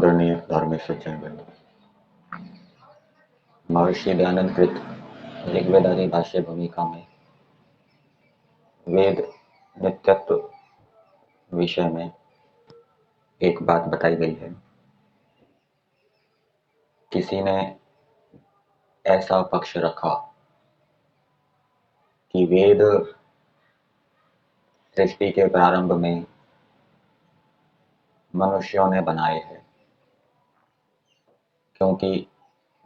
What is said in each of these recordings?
आदरणीय धार्मिक सज्जनवृंद, महर्षि दयानंद कृत ऋग्वेद आदि भाष्य भूमिका में वेद नित्यत्व विषय में एक बात बताई गई है। किसी ने ऐसा पक्ष रखा कि वेद सृष्टि के प्रारंभ में मनुष्यों ने बनाए हैं, क्योंकि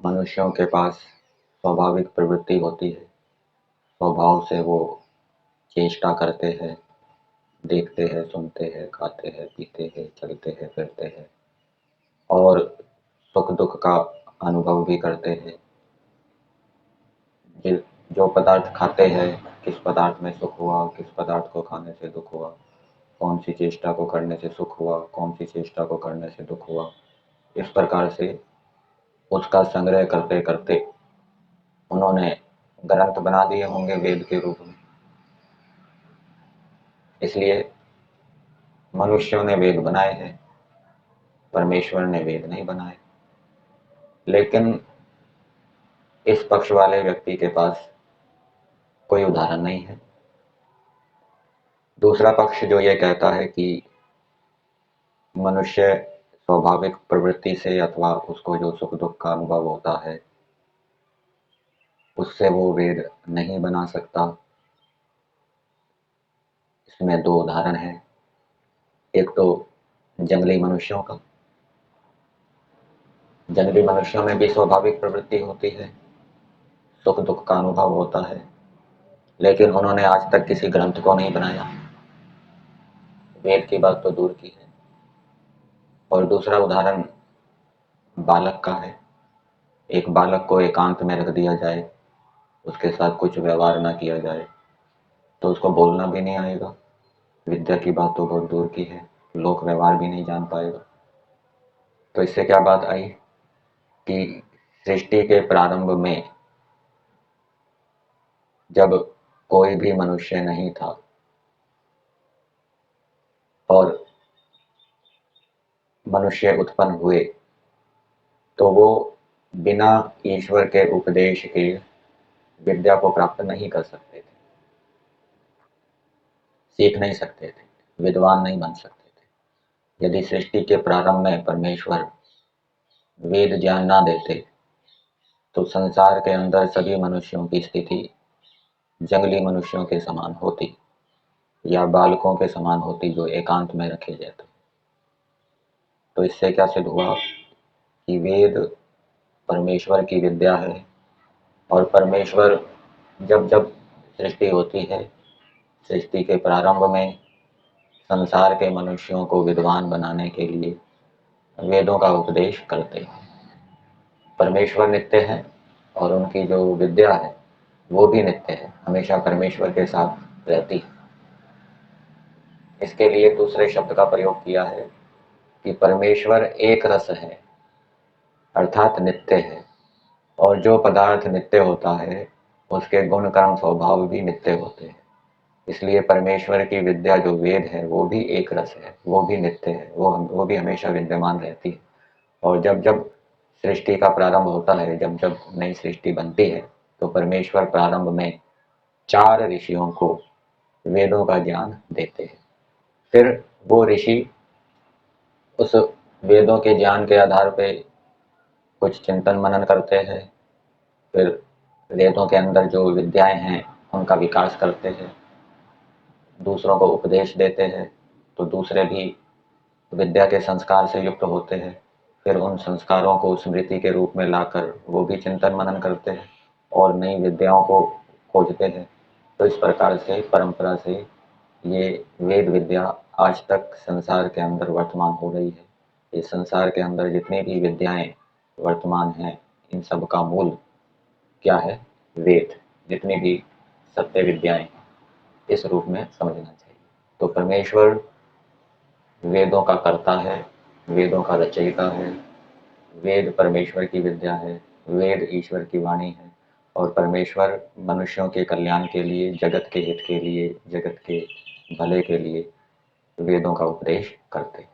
मनुष्यों के पास स्वाभाविक प्रवृत्ति होती है। स्वभाव से वो चेष्टा करते हैं, देखते हैं, सुनते हैं, खाते हैं, पीते हैं, चलते हैं, फिरते हैं और सुख दुख का अनुभव भी करते हैं। जो पदार्थ खाते हैं, किस पदार्थ में सुख हुआ, किस पदार्थ को खाने से दुख हुआ, कौन सी चेष्टा को करने से सुख हुआ, कौन सी चेष्टा को करने से दुख हुआ, इस प्रकार से उसका संग्रह करते करते उन्होंने ग्रंथ बना दिए होंगे वेद के रूप में। इसलिए मनुष्यों ने वेद बनाए हैं, परमेश्वर ने वेद नहीं बनाए। लेकिन इस पक्ष वाले व्यक्ति के पास कोई उदाहरण नहीं है। दूसरा पक्ष जो ये कहता है कि मनुष्य स्वाभाविक प्रवृत्ति से अथवा उसको जो सुख दुख का अनुभव होता है उससे वो वेद नहीं बना सकता। इसमें दो उदाहरण हैं। एक तो जंगली मनुष्यों का। जंगली मनुष्यों में भी स्वाभाविक प्रवृत्ति होती है, सुख दुख का अनुभव होता है, लेकिन उन्होंने आज तक किसी ग्रंथ को नहीं बनाया, वेद की बात तो दूर की है। और दूसरा उदाहरण बालक का है। एक बालक को एकांत में रख दिया जाए, उसके साथ कुछ व्यवहार ना किया जाए तो उसको बोलना भी नहीं आएगा, विद्या की बात तो बहुत दूर की है, लोक व्यवहार भी नहीं जान पाएगा। तो इससे क्या बात आई कि सृष्टि के प्रारंभ में जब कोई भी मनुष्य नहीं था और मनुष्य उत्पन्न हुए तो वो बिना ईश्वर के उपदेश के विद्या को प्राप्त नहीं कर सकते थे, सीख नहीं सकते थे, विद्वान नहीं बन सकते थे। यदि सृष्टि के प्रारंभ में परमेश्वर वेद ज्ञान ना देते तो संसार के अंदर सभी मनुष्यों की स्थिति जंगली मनुष्यों के समान होती या बालकों के समान होती जो एकांत में रखे जाते। तो इससे क्या सिद्ध हुआ कि वेद परमेश्वर की विद्या है और परमेश्वर जब जब सृष्टि होती है, सृष्टि के प्रारंभ में संसार के मनुष्यों को विद्वान बनाने के लिए वेदों का उपदेश करते हैं। परमेश्वर नित्य है और उनकी जो विद्या है वो भी नित्य है, हमेशा परमेश्वर के साथ रहती है। इसके लिए दूसरे शब्द का प्रयोग किया है कि परमेश्वर एक रस है, अर्थात नित्य है, और जो पदार्थ नित्य होता है उसके गुण कर्म स्वभाव भी नित्य होते हैं। इसलिए परमेश्वर की विद्या जो वेद है वो भी एक रस है, वो भी नित्य है, वो भी हमेशा विद्यमान रहती है। और जब जब सृष्टि का प्रारंभ होता है, जब जब नई सृष्टि बनती है तो परमेश्वर प्रारंभ में 4 ऋषियों को वेदों का ज्ञान देते हैं। फिर वो ऋषि उस वेदों के ज्ञान के आधार पे कुछ चिंतन मनन करते हैं, फिर वेदों के अंदर जो विद्याएं हैं उनका विकास करते हैं, दूसरों को उपदेश देते हैं, तो दूसरे भी विद्या के संस्कार से युक्त होते हैं। फिर उन संस्कारों को स्मृति के रूप में लाकर वो भी चिंतन मनन करते हैं और नई विद्याओं को खोजते हैं। तो इस प्रकार से परंपरा से ये वेद विद्या आज तक संसार के अंदर वर्तमान हो रही है। ये संसार के अंदर जितनी भी विद्याएं वर्तमान हैं, इन सब का मूल क्या है? वेद। जितनी भी सत्य विद्याएं इस रूप में समझना चाहिए। तो परमेश्वर वेदों का कर्ता है, वेदों का रचयिता है, वेद परमेश्वर की विद्या है, वेद ईश्वर की वाणी है और परमेश्वर मनुष्यों के कल्याण के लिए, जगत के हित के लिए, जगत के भले के लिए वेदों का उपदेश करते हैं।